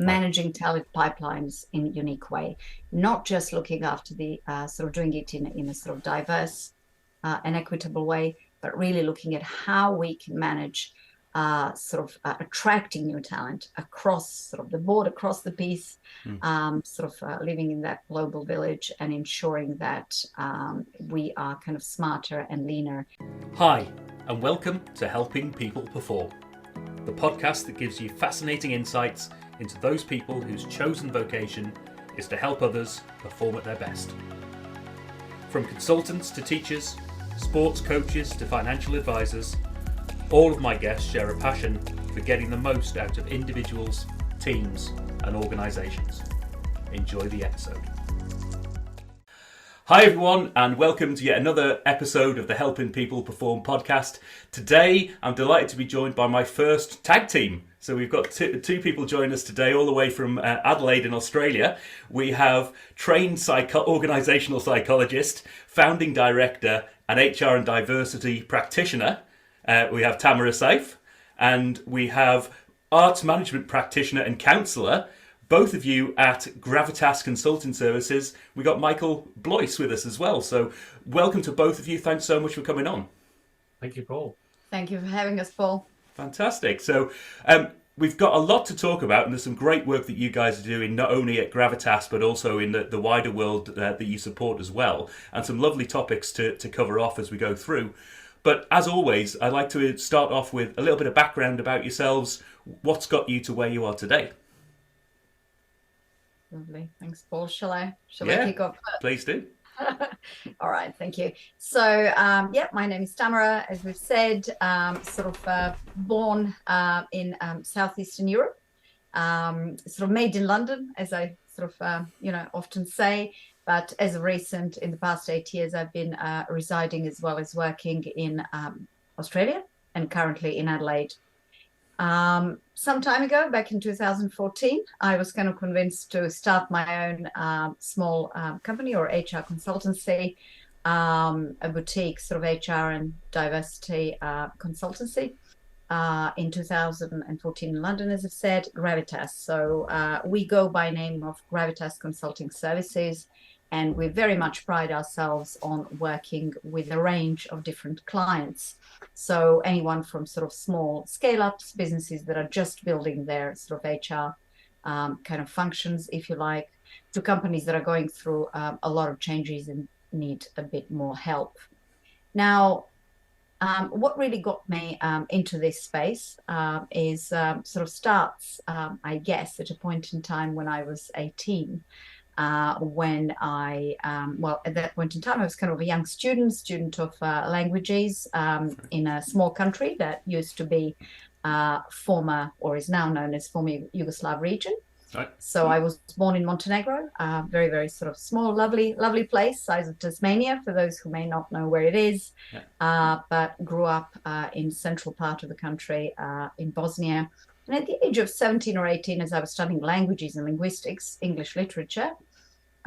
managing talent pipelines in a unique way, not just looking after the sort of doing it in a sort of diverse and equitable way, but really looking at how we can manage attracting new talent across sort of the board, across the piece, living in that global village and ensuring that we are kind of smarter and leaner. Hi, and welcome to Helping People Perform, the podcast that gives you fascinating insights into those people whose chosen vocation is to help others perform at their best. From consultants to teachers, sports coaches to financial advisors, all of my guests share a passion for getting the most out of individuals, teams, and organisations. Enjoy the episode. Hi everyone, and welcome to yet another episode of the Helping People Perform podcast. Today, I'm delighted to be joined by my first tag team. So we've got two people joining us today, all the way from Adelaide in Australia. We have trained organisational psychologist, founding director, and HR and diversity practitioner. We have Tamara Seif, and we have arts management practitioner and counsellor, both of you at Gravitas Consulting Services. We got Michael Bloyce with us as well. So welcome to both of you. Thanks so much for coming on. Thank you, Paul. Thank you for having us, Paul. Fantastic. So we've got a lot to talk about, and there's some great work that you guys are doing, not only at Gravitas, but also in the wider world that you support as well, and some lovely topics to cover off as we go through. But as always, I'd like to start off with a little bit of background about yourselves. What's got you to where you are today? Lovely. Thanks, Paul. Shall I kick off? Please do. All right, thank you. So, my name is Tamara, as we've said, born in Southeastern Europe, made in London, as I often say. But as of recent, in the past 8 years, I've been residing as well as working in Australia and currently in Adelaide. Some time ago, back in 2014, I was kind of convinced to start my own small company or HR consultancy, a boutique sort of HR and diversity consultancy in 2014 in London, as I've said, Gravitas. So we go by name of Gravitas Consulting Services, and we very much pride ourselves on working with a range of different clients. So anyone from sort of small scale-ups, businesses that are just building their sort of HR kind of functions, if you like, to companies that are going through a lot of changes and need a bit more help. Now, what really got me into this space is starts, I guess, at a point in time when I was 18. When I, at that point in time, I was kind of a young student of languages in a small country that used to be former, or is now known as former Yugoslav region. Right. So I was born in Montenegro, very, very sort of small, lovely place, size of Tasmania, for those who may not know where it is, but grew up in central part of the country in Bosnia. And at the age of 17 or 18, as I was studying languages and linguistics, English literature,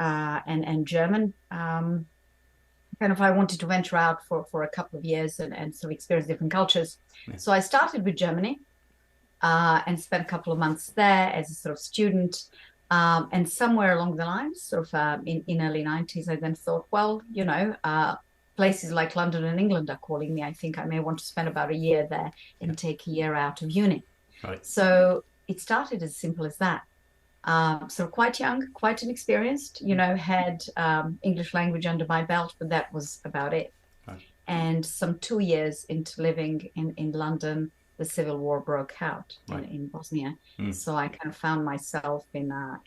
and German, I wanted to venture out for a couple of years and sort of experience different cultures. Yeah. So I started with Germany and spent a couple of months there as a sort of student. And somewhere along the lines, in early 90s, I then thought, places like London and England are calling me. I think I may want to spend about a year there and take a year out of uni. Right. So it started as simple as that. So quite young, quite inexperienced, had English language under my belt, but that was about it. Right. And some 2 years into living in London, the civil war broke out in Bosnia. So I kind of found myself in a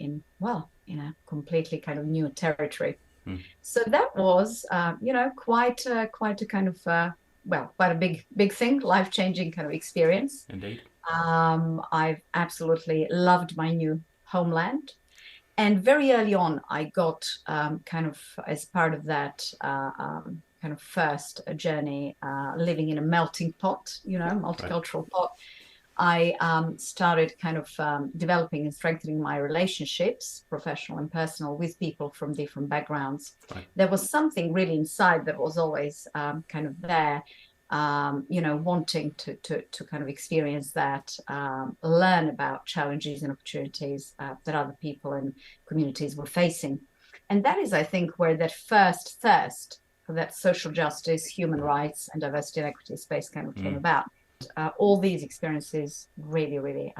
completely kind of new territory. So that was, quite a kind of, quite a big thing, life-changing kind of experience. Indeed. I've absolutely loved my new homeland. And very early on, I got as part of that kind of first journey, living in a melting pot, multicultural pot. I started kind of developing and strengthening my relationships, professional and personal, with people from different backgrounds. Right. There was something really inside that was always kind of there, wanting to kind of experience that, learn about challenges and opportunities that other people and communities were facing. And that is, I think, where that first thirst for that social justice, human rights, and diversity and equity space kind of came about. All these experiences really, really,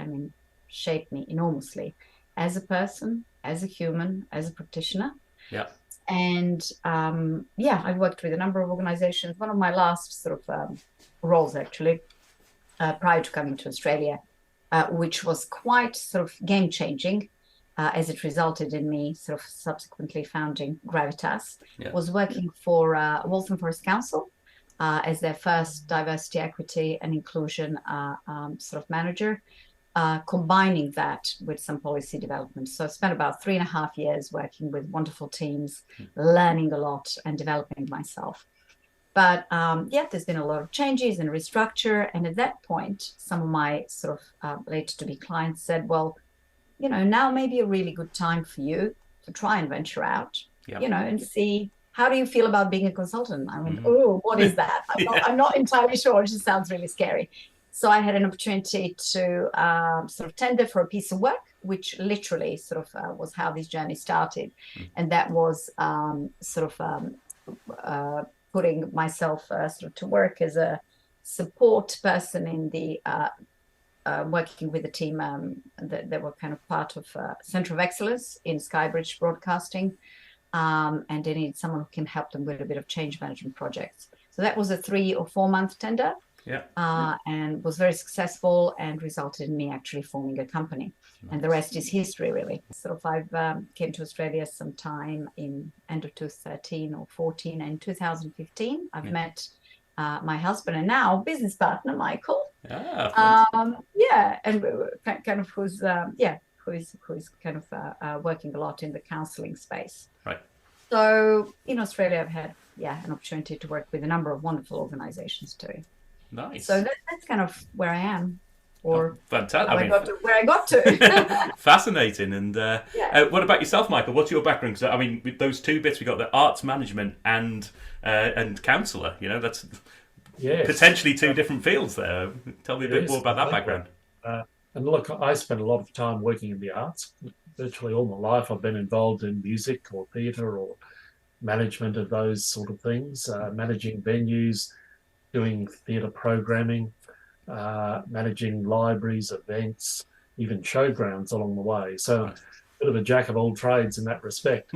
shaped me enormously as a person, as a human, as a practitioner. Yeah. And I worked with a number of organizations. One of my last sort of roles, actually, prior to coming to Australia, which was quite sort of game-changing, as it resulted in me sort of subsequently founding Gravitas, was working for Waltham Forest Council as their first diversity, equity, and inclusion sort of manager. Combining that with some policy development. So I spent about 3.5 years working with wonderful teams, learning a lot and developing myself. But there's been a lot of changes and restructure. And at that point, some of my sort of later to be clients said, well, now may be a really good time for you to try and venture out, and see, how do you feel about being a consultant? I went, oh, what is that? I'm not entirely sure. It just sounds really scary. So I had an opportunity to sort of tender for a piece of work, which literally sort of was how this journey started. And that was putting myself sort of to work as a support person in the working with the team that were kind of part of Centre of Excellence in Skybridge Broadcasting. And they needed someone who can help them with a bit of change management projects. So that was a 3 or 4 month tender. And was very successful and resulted in me actually forming a company. Nice. And the rest is history, really. So I've came to Australia sometime in end of 2013 or 14, and in 2015 I've met my husband and now business partner Michael. And kind of who's kind of working a lot in the counselling space. Right. So in Australia I've had an opportunity to work with a number of wonderful organisations too. Nice. So that's kind of where I am, or fantastic. Where I got to. Fascinating. And what about yourself, Michael? What's your background? Because with those two bits, we got the arts management and counsellor. That's potentially two different fields there. Tell me a bit more about that background. And look, I spent a lot of time working in the arts. Virtually all my life, I've been involved in music or theatre or management of those sort of things, managing venues, doing theatre programming, managing libraries, events, even showgrounds along the way. So a bit of a jack of all trades in that respect.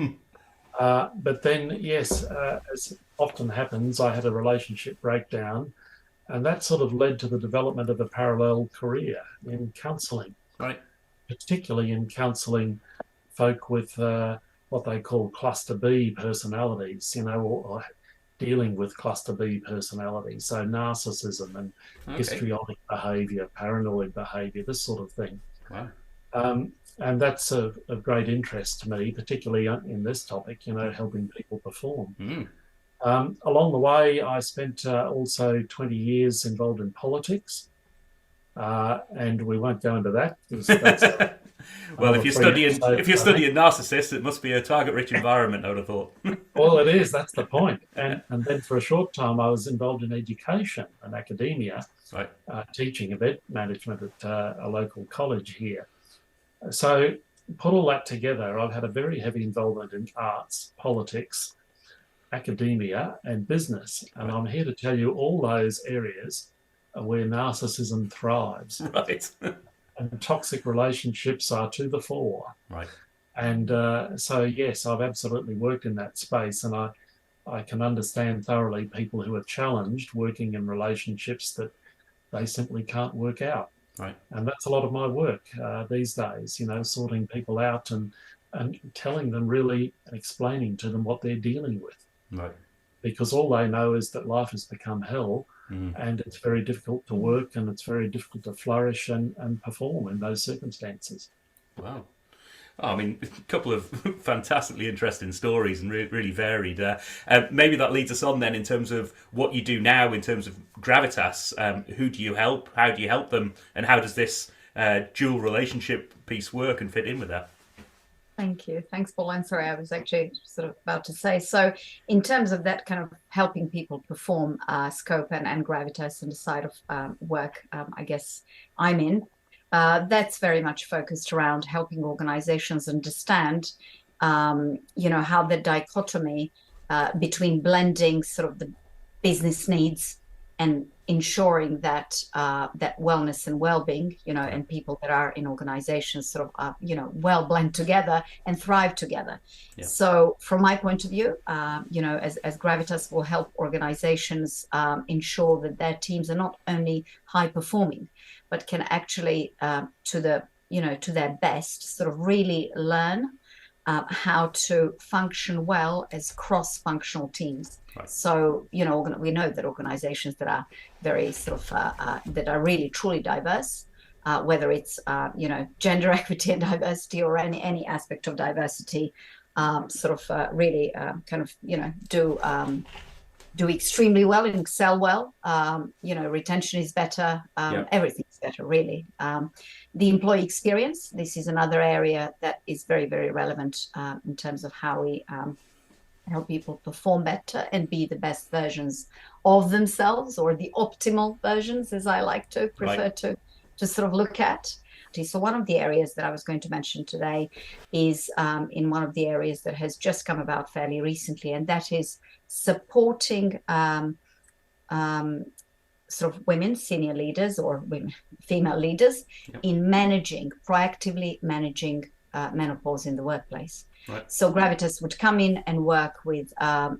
But then, as often happens, I had a relationship breakdown, and that sort of led to the development of a parallel career in counselling, particularly in counselling folk with what they call cluster B personalities, or dealing with cluster B personalities, so narcissism and histrionic behaviour, paranoid behaviour, this sort of thing. Wow. And that's of great interest to me, particularly in this topic, helping people perform. Along the way, I spent also 20 years involved in politics, and we won't go into that. That's well, if you're studying narcissists, it must be a target-rich environment, I would have thought. Well, it is. That's the point. And then for a short time, I was involved in education and academia, teaching event management at a local college here. So put all that together, I've had a very heavy involvement in arts, politics, academia, and business. And I'm here to tell you all those areas are where narcissism thrives. Right. And toxic relationships are to the fore. Right. And so, yes, I've absolutely worked in that space, and I can understand thoroughly people who are challenged working in relationships that they simply can't work out. Right. And that's a lot of my work these days, sorting people out and telling them, really explaining to them what they're dealing with. Right. Because all they know is that life has become hell, and it's very difficult to work, and it's very difficult to flourish and perform in those circumstances. Wow. A couple of fantastically interesting stories and really varied. Maybe that leads us on then in terms of what you do now in terms of Gravitas. Who do you help? How do you help them? And how does this dual relationship piece work and fit in with that? Thank you. Thanks, Paul. I'm sorry, I was actually sort of about to say. So, in terms of that kind of helping people perform scope and gravitas and the side of work, I guess I'm in, that's very much focused around helping organizations understand, how the dichotomy between blending sort of the business needs and ensuring that that wellness and well-being, and people that are in organizations sort of, well blend together and thrive together. Yeah. So from my point of view, as Gravitas will help organizations ensure that their teams are not only high performing, but can actually, to their best, sort of really learn how to function well as cross-functional teams. Right. So, we know that organizations that are very sort of, that are really truly diverse, whether it's, gender equity and diversity or any aspect of diversity, really kind of, do extremely well and excel well. Retention is better. Everything's better, really. The employee experience, this is another area that is very, very relevant in terms of how we help people perform better and be the best versions of themselves, or the optimal versions, as I like to prefer to sort of look at. So one of the areas that I was going to mention today is in one of the areas that has just come about fairly recently, and that is supporting sort of women, senior leaders or women, female leaders, in proactively managing menopause in the workplace. Right. So Gravitas would come in and work with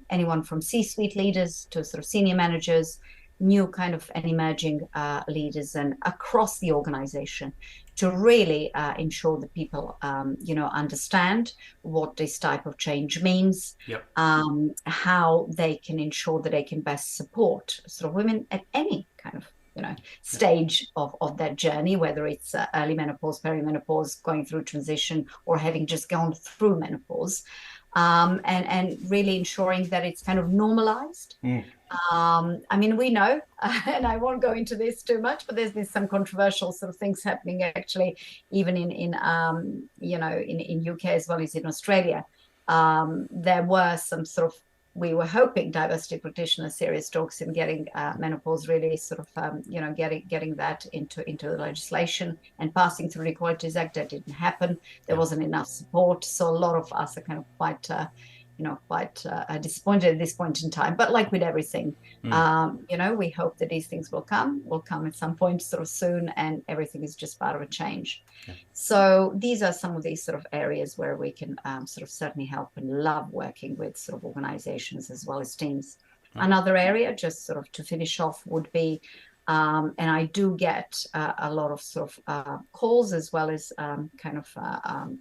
anyone from C-suite leaders to sort of senior managers, new kind of and emerging leaders, and across the organization, to really ensure that people, understand what this type of change means, how they can ensure that they can best support sort of women at any kind of stage of that journey, whether it's early menopause, perimenopause, going through transition, or having just gone through menopause, and really ensuring that it's kind of normalized. We know, and I won't go into this too much, but there's been some controversial sort of things happening actually, even in UK as well as in Australia. There were some sort of, we were hoping diversity practitioners serious talks in getting menopause really sort of, getting that into the legislation and passing through the Equalities Act. That didn't happen. There wasn't enough support. So a lot of us are kind of quite disappointed at this point in time. But like with everything, we hope that these things will come at some point sort of soon, and everything is just part of a change. So these are some of these sort of areas where we can sort of certainly help, and love working with sort of organizations as well as teams. Another area, just sort of to finish off, would be, and I do get a lot of sort of calls, as well as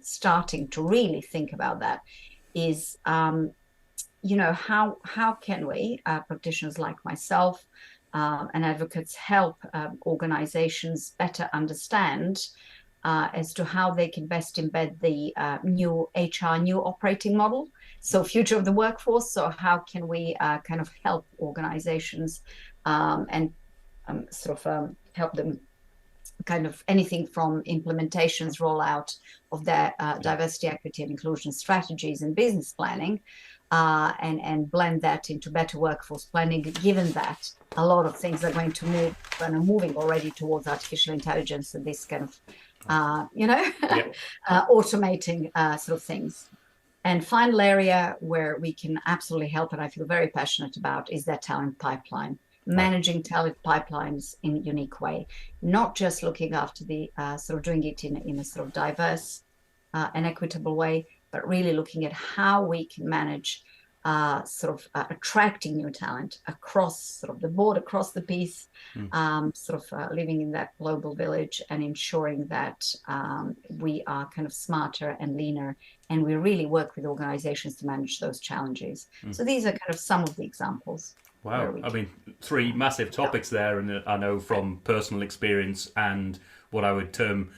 starting to really think about that, is how can we, practitioners like myself and advocates, help organizations better understand as to how they can best embed the new operating model, so future of the workforce. So how can we kind of help organizations and help them kind of anything from implementations, rollout of their diversity, equity, and inclusion strategies and business planning, and blend that into better workforce planning, given that a lot of things are going to move and are moving already towards artificial intelligence and this kind of, automating sort of things. And final area where we can absolutely help, and I feel very passionate about, is that talent pipeline. Managing talent pipelines in a unique way, not just looking after the sort of doing it in a sort of diverse and equitable way, but really looking at how we can manage attracting new talent across sort of the board, across the piece, living in that global village, and ensuring that we are kind of smarter and leaner, and we really work with organizations to manage those challenges. So these are kind of some of the examples. Wow. I mean, three massive topics there, and I know from personal experience and what I would term,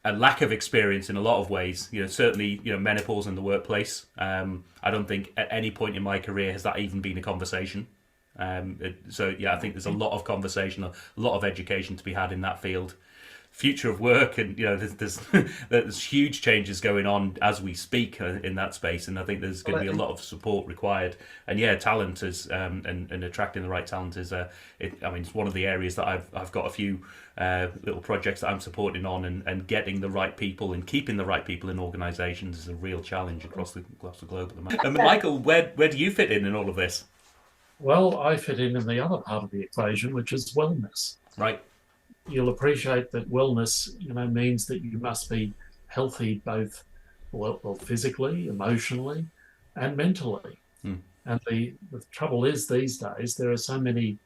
a lack of experience in a lot of ways. Certainly, menopause in the workplace. I don't think at any point in my career has that even been a conversation. I think there's a lot of conversation, a lot of education to be had in that field. future of work, and there's huge changes going on as we speak in that space, and I think there's going to be a lot of support required. And talent is and attracting the right talent is it's one of the areas that I've got a few little projects that I'm supporting on, and getting the right people and keeping the right people in organisations is a real challenge across the globe at the moment. And Michael, where do you fit in all of this? Well, I fit in the other part of the equation, which is wellness. Right. You'll appreciate that wellness, means that you must be healthy both physically, emotionally, and mentally. And the trouble is, these days there are so many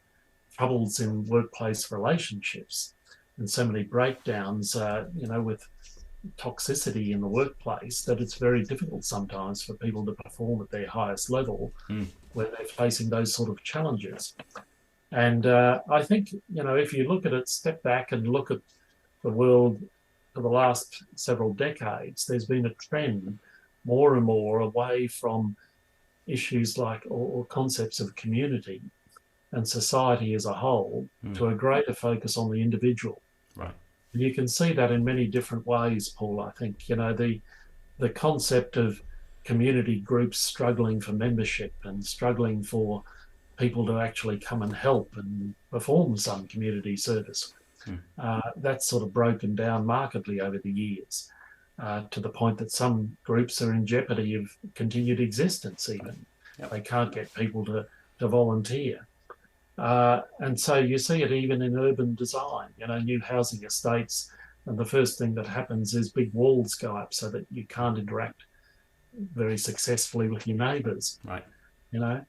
troubles in workplace relationships and so many breakdowns, with toxicity in the workplace, that it's very difficult sometimes for people to perform at their highest level when they're facing those sort of challenges. And I think, if you look at it, step back and look at the world for the last several decades, there's been a trend more and more away from issues like or concepts of community and society as a whole to a greater focus on the individual. Right. And you can see that in many different ways, Paul. I think, the concept of community groups struggling for membership and struggling for people to actually come and help and perform some community service. That's sort of broken down markedly over the years, to the point that some groups are in jeopardy of continued existence even. Yep. They can't get people to volunteer. And so you see it even in urban design, new housing estates, and the first thing that happens is big walls go up so that you can't interact very successfully with your neighbours. Right.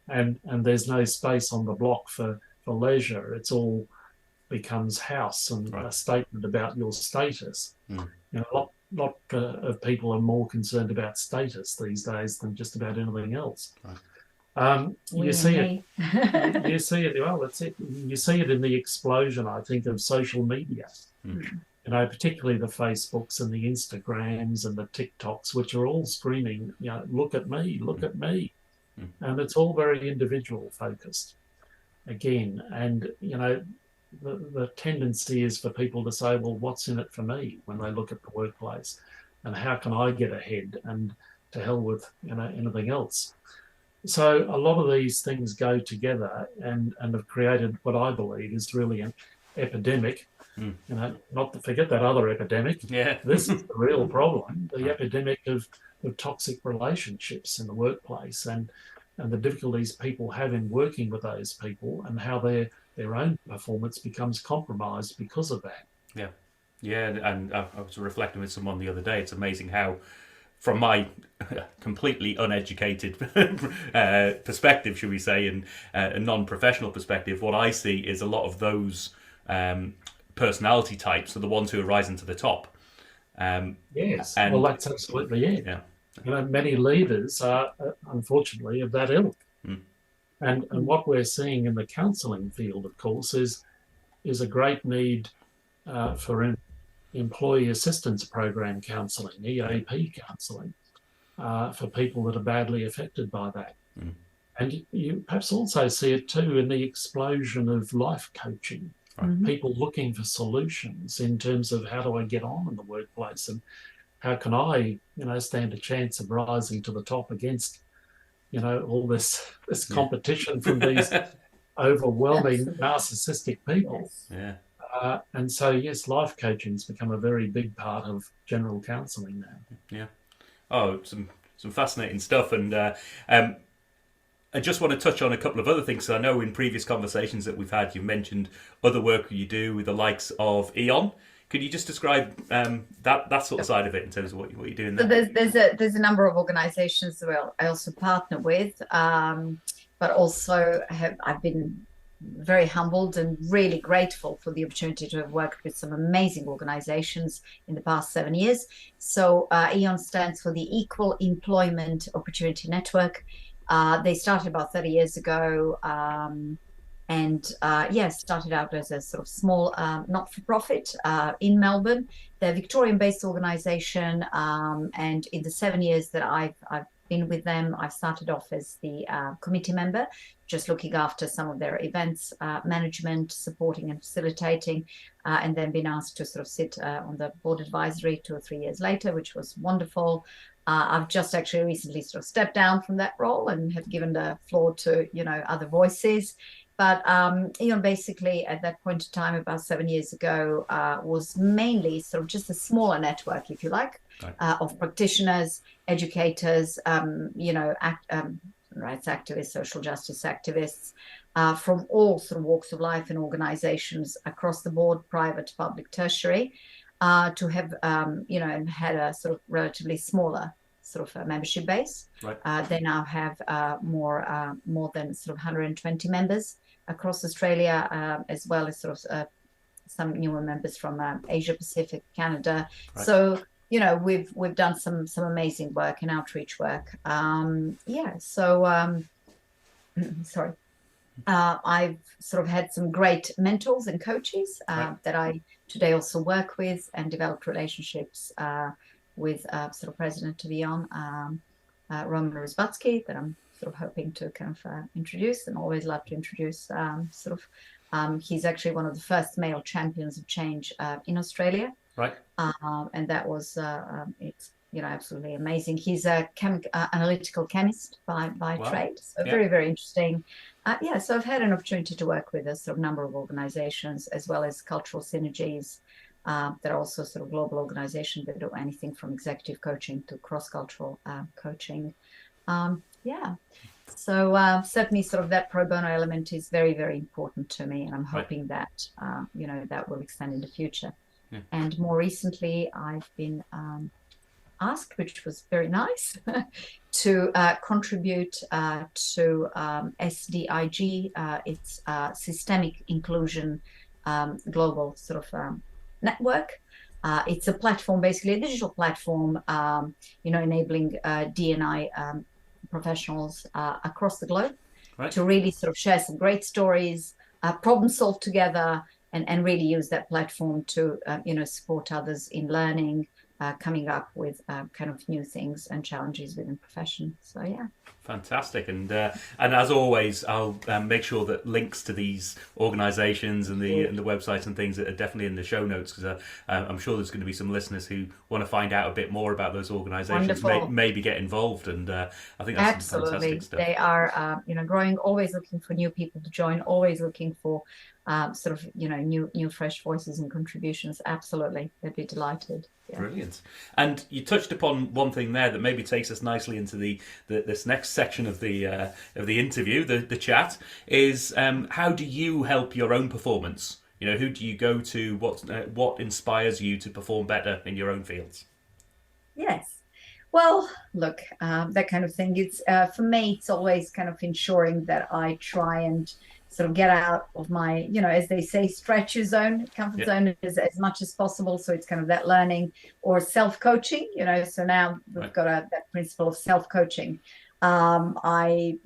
And there's no space on the block for leisure. It's all becomes house and a statement about your status. A lot of people are more concerned about status these days than just about anything else. Right. You see it. Well, that's it. You see it in the explosion, I think, of social media. Particularly the Facebooks and the Instagrams and the TikToks, which are all screaming, look at me, look at me. And it's all very individual focused again. And, the tendency is for people to say, well, what's in it for me when they look at the workplace, and how can I get ahead, and to hell with, anything else. So a lot of these things go together and have created what I believe is really an epidemic. Not to forget that other epidemic. Yeah. This is the real problem, the epidemic of toxic relationships in the workplace, and the difficulties people have in working with those people, and how their own performance becomes compromised because of that. Yeah, and I was reflecting with someone the other day. It's amazing how, from my completely uneducated perspective, should we say, and a non-professional perspective, what I see is a lot of those personality types are the ones who are rising to the top. Yes, well, that's absolutely it. Yeah. Many leaders are, unfortunately, of that ilk. And what we're seeing in the counselling field, of course, is a great need for employee assistance program counselling, EAP counselling, for people that are badly affected by that. And you perhaps also see it too in the explosion of life coaching. People looking for solutions in terms of how do I get on in the workplace, and how can I, stand a chance of rising to the top against, all this competition from these overwhelming narcissistic people. Yeah. And so, yes, life coaching has become a very big part of general counselling now. Yeah. Oh, some fascinating stuff. And I just want to touch on a couple of other things. So I know in previous conversations that we've had, you've mentioned other work you do with the likes of E.ON. Could you just describe that sort of side of it in terms of what you're doing there? So there's a number of organisations that I also partner with, but also I've been very humbled and really grateful for the opportunity to have worked with some amazing organisations in the past 7 years. So E.ON stands for the Equal Employment Opportunity Network. They started about 30 years ago, started out as a sort of small not-for-profit in Melbourne. They're a Victorian-based organisation, and in the 7 years that I've been with them. I started off as the committee member, just looking after some of their events, management, supporting and facilitating, and then been asked to sort of sit on the board advisory 2 or 3 years later, which was wonderful. I've just actually recently sort of stepped down from that role and have given the floor to, other voices. But, basically at that point in time, about 7 years ago, was mainly sort of just a smaller network, if you like, of practitioners, educators, rights activists, social justice activists, from all sort of walks of life and organizations across the board, private, public, tertiary, to have, and had a sort of relatively smaller sort of membership base. Right. They now have more than sort of 120 members across Australia, as well as sort of some newer members from Asia Pacific, Canada. Right. So we've done some amazing work and outreach work. Sorry. I've sort of had some great mentors and coaches that I today also work with, and developed relationships with sort of President of Eon, Roman Rozbatsky, that I'm sort of hoping to kind of introduce, and always love to introduce. He's actually one of the first male champions of change in Australia. Right. And that was it's absolutely amazing. He's a analytical chemist by trade, so very, very interesting. So I've had an opportunity to work with a sort of number of organizations, as well as cultural synergies. That are also sort of global organizations that do anything from executive coaching to cross-cultural coaching. So certainly sort of that pro bono element is very, very important to me, and I'm hoping that that will extend in the future. Yeah. And more recently, I've been asked, which was very nice, to contribute to SDIG. It's Systemic Inclusion Global sort of network. It's a platform, basically a digital platform, enabling D&I professionals across the globe to really sort of share some great stories, problem solve together, and really use that platform to, support others in learning, coming up with kind of new things and challenges within profession. So, yeah. Fantastic. And as always, I'll make sure that links to these organisations and the websites and things are definitely in the show notes, because I'm sure there's going to be some listeners who want to find out a bit more about those organisations, maybe get involved. And I think that's some fantastic stuff. They are, growing, always looking for new people to join, always looking for sort of, new fresh voices and contributions. Absolutely. They'd be delighted. Yeah. Brilliant. And you touched upon one thing there that maybe takes us nicely into this next section of the interview, the chat, is how do you help your own performance? Who do you go to? What inspires you to perform better in your own fields? Yes. Well, look, that kind of thing. It's for me, it's always kind of ensuring that I try and sort of get out of my, as they say, stretch your zone, comfort zone as much as possible. So it's kind of that learning or self-coaching, so now we've got that principle of self-coaching. I,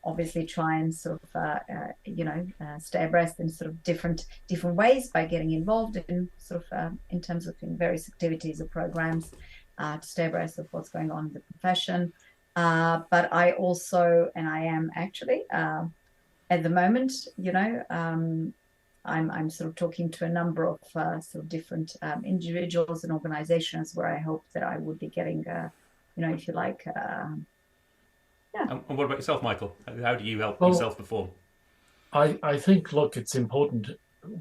obviously try and sort of, stay abreast in sort of different ways by getting involved in sort of, in terms of various activities or programs to stay abreast of what's going on in the profession. But I also, and I am actually, at the moment, I'm sort of talking to a number of sort of different individuals and organizations where I hope that I would be getting, if you like, And what about yourself, Michael? How do you help yourself perform? I think, look, it's important,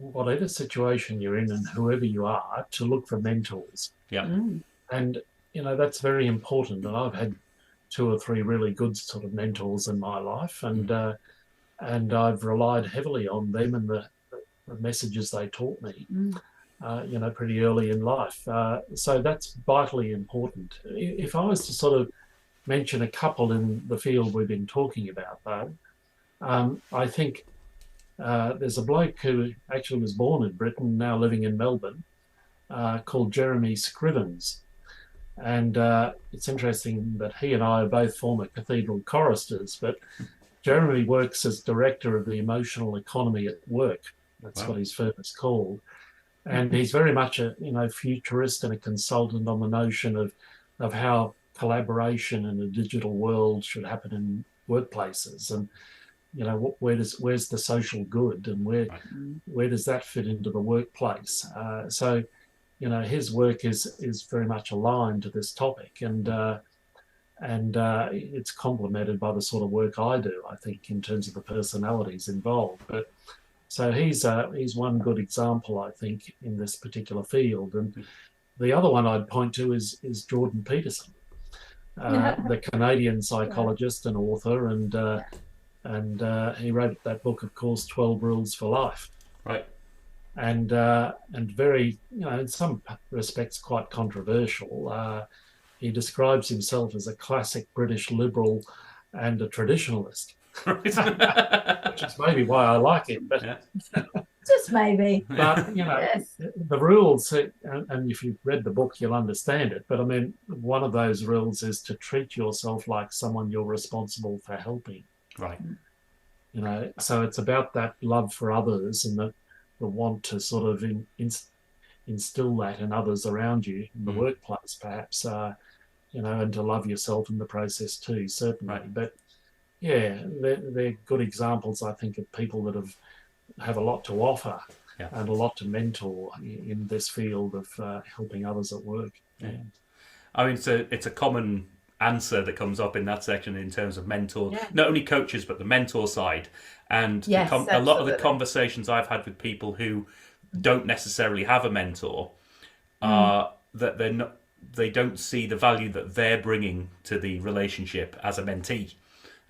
whatever situation you're in and whoever you are, to look for mentors. Yeah. And, that's very important. And I've had 2 or 3 really good sort of mentors in my life, and I've relied heavily on them and the messages they taught me, pretty early in life. So that's vitally important. If I was to sort of mention a couple in the field we've been talking about, though, I think there's a bloke who actually was born in Britain, now living in Melbourne, called Jeremy Scrivens. And it's interesting that he and I are both former cathedral choristers, but Jeremy works as director of the emotional economy at work. That's what his firm is called. And he's very much a futurist and a consultant on the notion of how collaboration in a digital world should happen in workplaces, and where's the social good, and where does that fit into the workplace? So his work is very much aligned to this topic, and it's complemented by the sort of work I do, I think, in terms of the personalities involved. But so he's one good example, I think, in this particular field. And the other one I'd point to is Jordan Peterson, the Canadian psychologist and author, and he wrote that book, of course, 12 Rules for Life. Right. And very, in some respects, quite controversial. He describes himself as a classic British liberal and a traditionalist, which is maybe why I like him. But just maybe. But yes. The rules, and if you've read the book, you'll understand it. But I mean, one of those rules is to treat yourself like someone you're responsible for helping. Right. So it's about that love for others and the want to sort of instill that in others around you in the workplace, perhaps. And to love yourself in the process too, certainly. Right. But yeah, they're good examples, I think, of people that have a lot to offer and a lot to mentor in this field of helping others at work. Yeah. I mean, it's a common answer that comes up in that section in terms of mentors, not only coaches, but the mentor side. And a lot of the conversations I've had with people who don't necessarily have a mentor are that they don't see the value that they're bringing to the relationship as a mentee.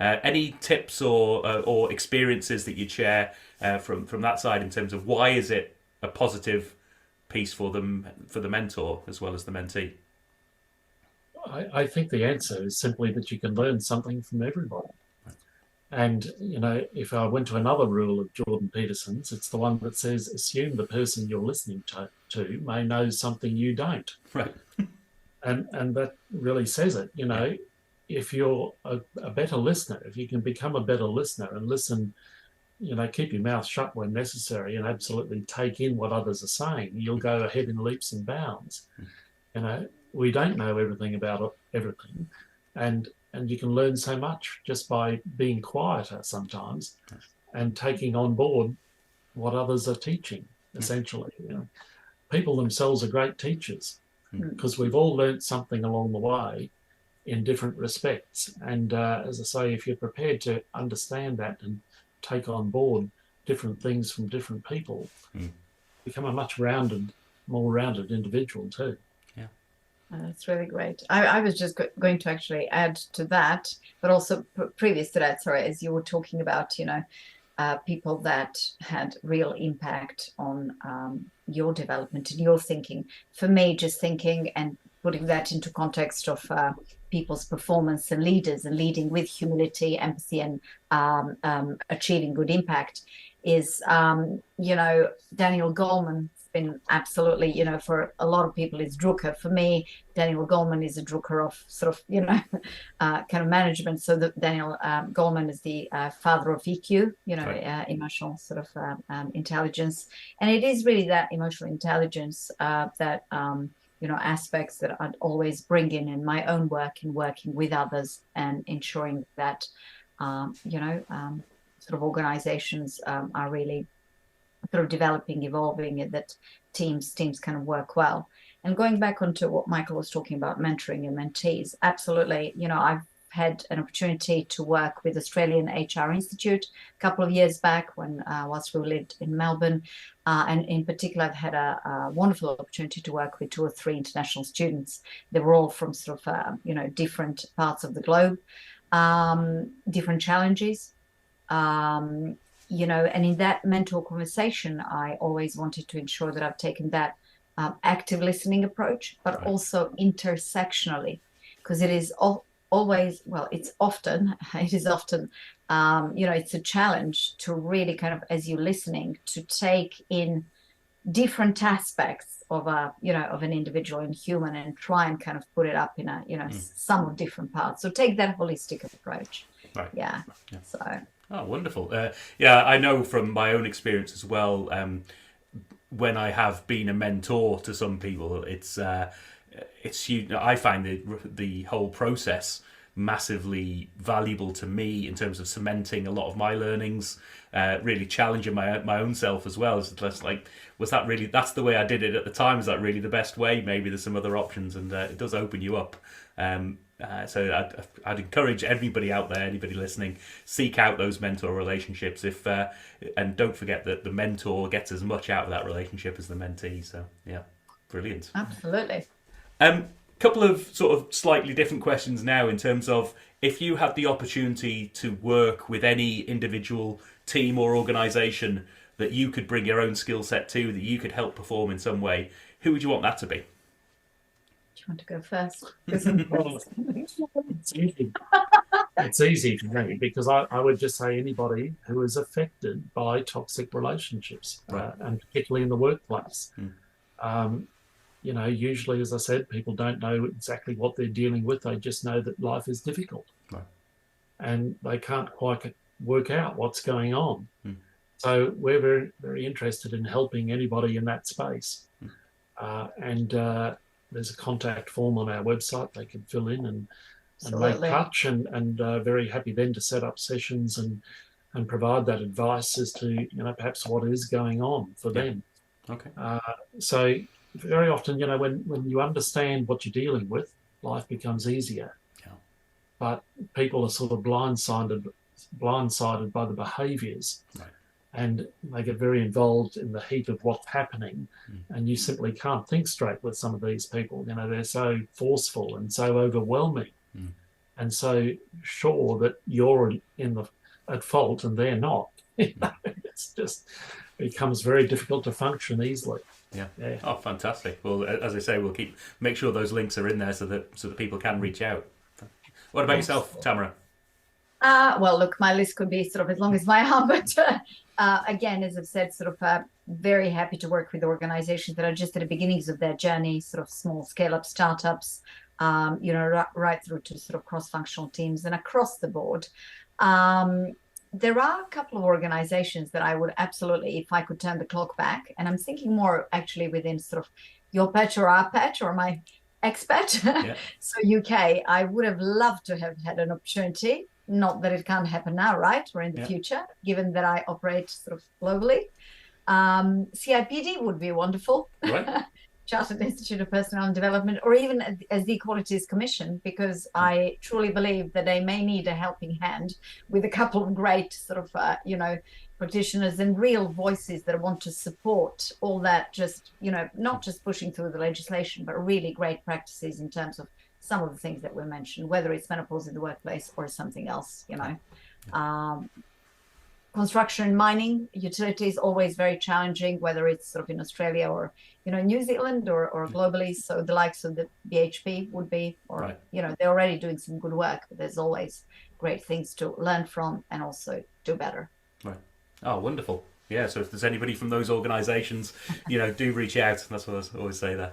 Any tips or experiences that you'd share from that side in terms of why is it a positive piece for the mentor as well as the mentee? I think the answer is simply that you can learn something from everybody. And, if I went to another rule of Jordan Peterson's, it's the one that says, assume the person you're listening to may know something you don't. Right. And that really says it. If you're a better listener, if you can become a better listener and listen, keep your mouth shut when necessary and absolutely take in what others are saying, you'll go ahead in leaps and bounds. We don't know everything about everything, and you can learn so much just by being quieter sometimes and taking on board what others are teaching, essentially. People themselves are great teachers because we've all learned something along the way in different respects. And as I say, if you're prepared to understand that and take on board different things from different people, become a much more rounded individual too. That's really great. I was just going to actually add to that, but also previous to that, sorry, as you were talking about, people that had real impact on your development and your thinking. For me, just thinking and putting that into context of people's performance and leaders and leading with humility, empathy, and achieving good impact is, Daniel Goleman. Been absolutely, for a lot of people is Drucker. For me, Daniel Goleman is a Drucker of sort of, kind of management. So Daniel Goleman is the father of EQ, emotional sort of intelligence. And it is really that emotional intelligence that, aspects that I'd always bring in my own work and working with others and ensuring that, sort of organizations are really sort of developing, evolving, and that teams kind of work well. And going back onto what Michael was talking about, mentoring and mentees, absolutely. I've had an opportunity to work with Australian HR Institute a couple of years back whilst we lived in Melbourne. And in particular, I've had a wonderful opportunity to work with 2 or 3 international students. They were all from sort of, different parts of the globe, different challenges. And in that mentor conversation, I always wanted to ensure that I've taken that active listening approach, but also intersectionally, because it is always, it is often, it's a challenge to really kind of, as you're listening, to take in different aspects of an individual and human and try and kind of put it up in some of different parts. So take that holistic approach. Right. Yeah. So. Oh, wonderful. I know from my own experience as well, when I have been a mentor to some people, it's it's huge. I find the whole process massively valuable to me in terms of cementing a lot of my learnings, really challenging my own self as well. It's less like, that's the way I did it at the time? Is that really the best way? Maybe there's some other options, and it does open you up. So I'd encourage everybody out there, anybody listening, seek out those mentor relationships. And don't forget that the mentor gets as much out of that relationship as the mentee. So yeah, brilliant. Absolutely. Couple of sort of slightly different questions now, in terms of, if you had the opportunity to work with any individual team or organisation that you could bring your own skill set to, that you could help perform in some way, who would you want that to be? Do you want to go first? It's easy. It's easy for me, because I would just say anybody who is affected by toxic relationships, Right. and particularly in the workplace. Usually, as I said, people don't know exactly what they're dealing with. They just know that life is difficult. Right. And they can't quite work out what's going on. So we're very, very interested in helping anybody in that space. And there's a contact form on our website they can fill in and make touch, and very happy then to set up sessions and provide that advice as to, perhaps what is going on for them. Okay. So very often, when you understand what you're dealing with, life becomes easier. Yeah. But people are sort of blindsided by the behaviours. Right. And they get very involved in the heat of what's happening, and you simply can't think straight with some of these people. They're so forceful and so overwhelming, and so sure that you're at fault and they're not. It's just becomes very difficult to function easily. Yeah. Oh, fantastic. Well, as I say, we'll make sure those links are in there so that people can reach out. What about yourself, Tamara? Well, look, my list could be sort of as long as my arm, but again, as I've said, sort of very happy to work with organizations that are just at the beginnings of their journey, sort of small scale-up startups, right through to sort of cross-functional teams and across the board. There are a couple of organizations that I would absolutely, if I could turn the clock back, and I'm thinking more actually within sort of your pet or our pet or my expat, Yeah. So UK, I would have loved to have had an opportunity. Not that it can't happen now, right? Or in the future, given that I operate sort of globally. CIPD would be wonderful. Right. Chartered Institute of Personnel Development, or even as the Equalities Commission, because I truly believe that they may need a helping hand with a couple of great sort of, practitioners and real voices that want to support all that, just, not just pushing through the legislation, but really great practices in terms of some of the things that were mentioned, whether it's menopause in the workplace or something else, Construction and mining, utilities, always very challenging, whether it's sort of in Australia or, New Zealand or globally. So the likes of the BHP would be, or, Right. They're already doing some good work, but there's always great things to learn from and also do better. Right. Oh, wonderful. Yeah, so if there's anybody from those organisations, do reach out. That's what I always say there.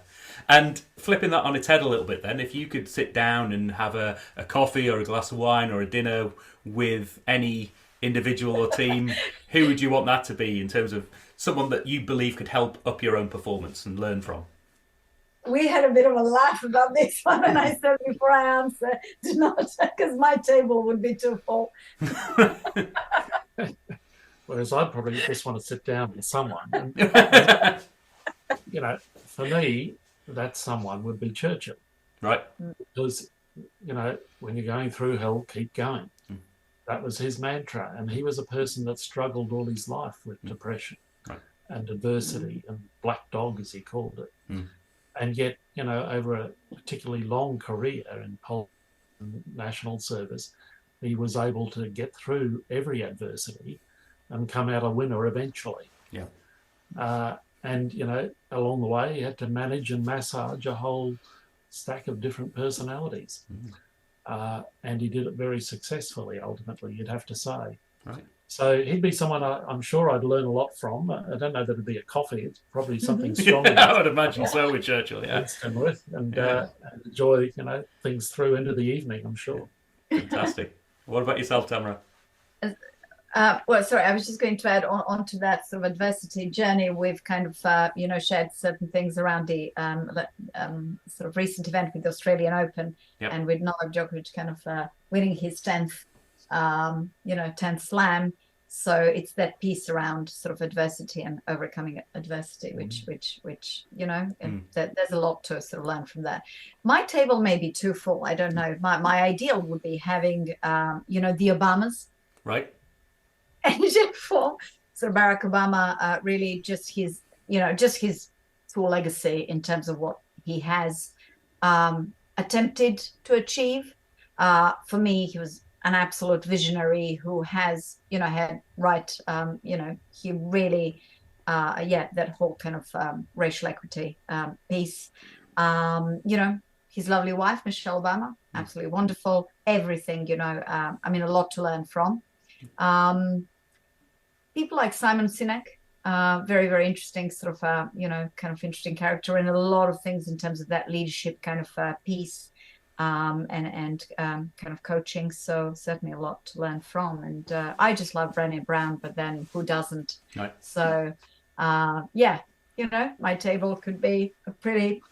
And flipping that on its head a little bit then, if you could sit down and have a coffee or a glass of wine or a dinner with any individual or team, who would you want that to be in terms of someone that you believe could help up your own performance and learn from? We had a bit of a laugh about this one, and I said before I answer, do not, because my table would be too full. Whereas I'd probably just want to sit down with someone. And, for me, that someone would be Churchill. Right. Because, when you're going through hell, keep going. That was his mantra. And he was a person that struggled all his life with depression and adversity and black dog, as he called it. And yet, over a particularly long career in national service, he was able to get through every adversity and come out a winner eventually. Yeah. And, along the way, he had to manage and massage a whole stack of different personalities. And he did it very successfully, ultimately, you'd have to say. Right. So he'd be someone I'm sure I'd learn a lot from. I don't know that it'd be a coffee. It's probably something stronger. I would imagine so with Churchill, yeah. And enjoy, things through into the evening, I'm sure. Fantastic. What about yourself, Tamara? Well, sorry, I was just going to add on to that sort of adversity journey. We've kind of, shared certain things around the sort of recent event with the Australian Open, Yep. and with Novak Djokovic kind of winning his 10th slam. So it's that piece around sort of adversity and overcoming adversity, which and there's a lot to sort of learn from that. My table may be too full. I don't know. My ideal would be having, the Obamas. Right. Asian form. So Barack Obama, really just his full legacy in terms of what he has attempted to achieve. For me, he was an absolute visionary who has, had right, he really, that whole kind of racial equity piece. His lovely wife, Michelle Obama, absolutely wonderful. Everything, a lot to learn from. People like Simon Sinek, very, very interesting sort of, kind of interesting character, and a lot of things in terms of that leadership kind of piece, and kind of coaching. So certainly a lot to learn from. And I just love Brené Brown, but then who doesn't? Right. So, my table could be a pretty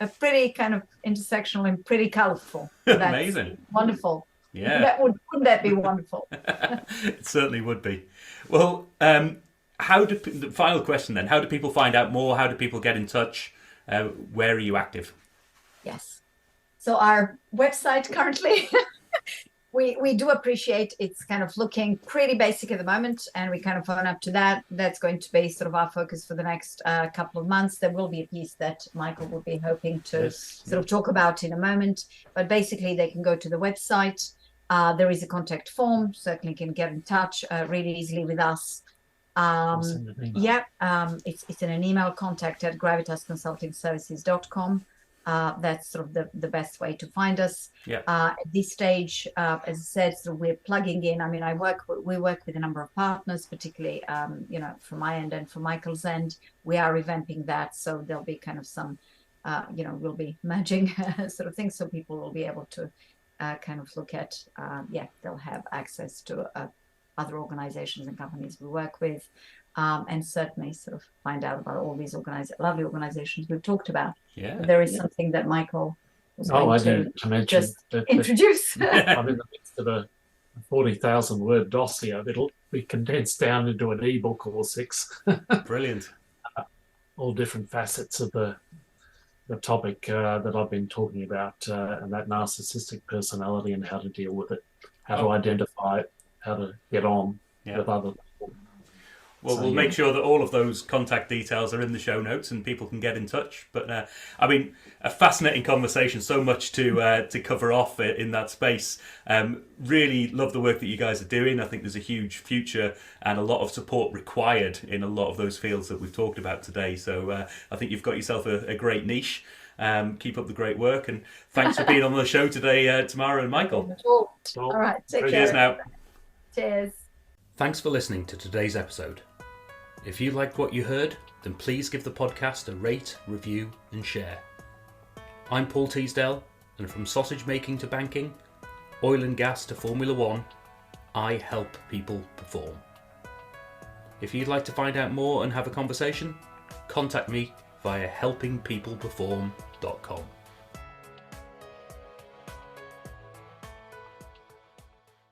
kind of intersectional and pretty colorful. That's amazing. Wonderful. Yeah. Wouldn't that be wonderful? It certainly would be. Well, the final question then, how do people find out more? How do people get in touch? Where are you active? Yes. So our website currently, we do appreciate it's kind of looking pretty basic at the moment, and we kind of own up to that. That's going to be sort of our focus for the next couple of months. There will be a piece that Michael will be hoping to sort of talk about in a moment. But basically, they can go to the website. There is a contact form, certainly can get in touch really easily with us. It's in an email, contact@gravitasconsultingservices.com. That's sort of the best way to find us. At this stage, as I said, so we're plugging in. I mean, we work with a number of partners, particularly, from my end and from Michael's end. We are revamping that, so there'll be kind of some, we'll be merging sort of things, so people will be able to kind of look at, they'll have access to other organizations and companies we work with, and certainly sort of find out about all these lovely organizations we've talked about. Yeah. But there is something that Michael was going to mention just introduce. I'm in the midst of a 40,000 word dossier that'll be condensed down into an ebook or 6. Brilliant. All different facets of the topic that I've been talking about, and that narcissistic personality and how to deal with it, how to identify it, how to get on with other people. Well, we'll make sure that all of those contact details are in the show notes and people can get in touch. But a fascinating conversation, so much to cover off in that space. Really love the work that you guys are doing. I think there's a huge future and a lot of support required in a lot of those fields that we've talked about today. So I think you've got yourself a great niche. Keep up the great work, and thanks for being on the show today, Tamara and Michael. All right, take care. Cheers now. Cheers. Thanks for listening to today's episode. If you liked what you heard, then please give the podcast a rate, review and share. I'm Paul Teasdale, and from sausage making to banking, oil and gas to Formula One, I help people perform. If you'd like to find out more and have a conversation, contact me via helpingpeopleperform.com.